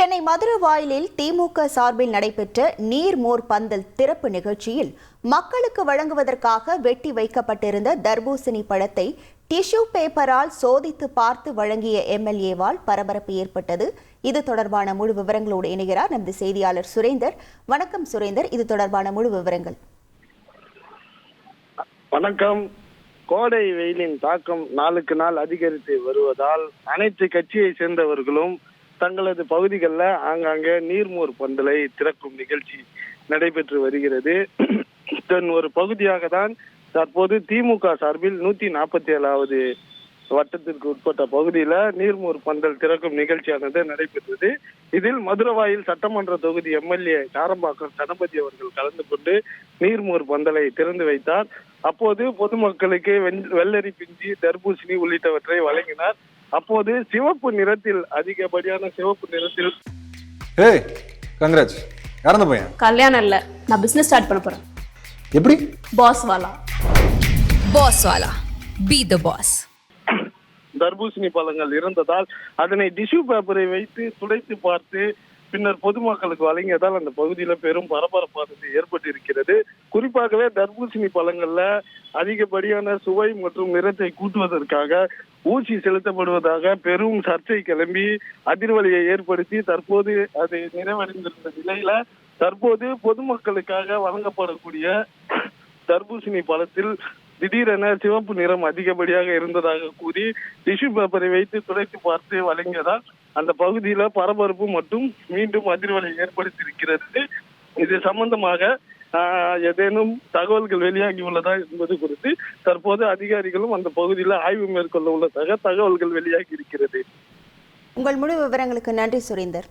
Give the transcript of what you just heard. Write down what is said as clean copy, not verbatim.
சென்னை மதுரவாயலில் திமுக சார்பில் நடைபெற்ற நீர்மோர் பந்தல் திறப்பு நிகழ்ச்சியில் மக்களுக்கு வழங்குவதற்காக வெட்டி வைக்கப்பட்டிருந்த தர்பூசணி பழத்தை டிஷ்யூ பேப்பரால் சோதித்து பார்த்து வழங்கிய எம்எல்ஏவால் பரபரப்பு ஏற்பட்டது. இது தொடர்பான முழு விவரங்களோடு இணைகிறார் நமது செய்தியாளர் சுரேந்தர். வணக்கம் சுரேந்தர், இது தொடர்பான முழு விவரங்கள். வணக்கம். கோடை வெயிலின் தாக்கம் நாளுக்கு நாள் அதிகரித்து வருவதால் அனைத்து கட்சியை சேர்ந்தவர்களும் தங்களது பகுதிகளில் ஆங்காங்கே நீர்மோர் பந்தலை திறக்கும் நிகழ்ச்சி நடைபெற்று வருகிறது. இதன் ஒரு பகுதியாக தான் தற்போது திமுக சார்பில் 147வது வட்டத்திற்கு உட்பட்ட பகுதியில நீர்மோர் பந்தல் திறக்கும் நிகழ்ச்சியானது நடைபெற்றது. இதில் மதுரவாயல் சட்டமன்ற தொகுதி எம்எல்ஏ காரம்பாக்கம் கணபதி அவர்கள் கலந்து கொண்டு நீர்மோர் பந்தலை திறந்து வைத்தார். அப்போது பொதுமக்களுக்கு வெள்ளரி பிஞ்சி, தர்பூசணி உள்ளிட்டவற்றை வழங்கினார். அப்போது சிவப்பு நிறத்தில், அதிகப்படியான சிவப்பு நிறத்தில் கல்யாணம் இல்ல, நான் பிசினஸ் ஸ்டார்ட் பண்ண போறேன். எப்படி? பாஸ் வாலா பி தி பாஸ். தர்பூசணி பழங்கள் இருந்ததால் அதனை டிஷ்யூ பேப்பரை வைத்து துடைத்து பார்த்து பின்னர் பொதுமக்களுக்கு வழங்கியதால் அந்த பகுதியில பெரும் பரபரப்பானது ஏற்பட்டு இருக்கிறது. குறிப்பாகவே தர்பூசணி பழங்கள்ல அதிகப்படியான சுவை மற்றும் நிறத்தை கூட்டுவதற்காக ஊசி செலுத்தப்படுவதாக பெரும் சர்ச்சை கிளம்பி அதிர்வலியை ஏற்படுத்தி தற்போது அது நிறைவடைந்திருந்த நிலையில தற்போது பொதுமக்களுக்காக வழங்கப்படக்கூடிய தர்பூசணி பழத்தில் திடீரென சிவப்பு நிறம் அதிகப்படியாக இருந்ததாக கூறி டிஷ்யூ பேப்பரை வைத்து துடைத்து பார்த்து வழங்கியதால் அந்த பகுதியில பரபரப்பு மற்றும் மீண்டும் அதிர்வலை ஏற்படுத்தியிருக்கிறது. இது சம்பந்தமாக ஏதேனும் தகவல்கள் வெளியாகி உள்ளதா என்பது குறித்து தற்போது அதிகாரிகளும் அந்த பகுதியில் ஆய்வு மேற்கொள்ள உள்ளதாக தகவல்கள் வெளியாகி இருக்கிறது. உங்கள் முழு விவரங்களுக்கு நன்றி சுரேந்தர்.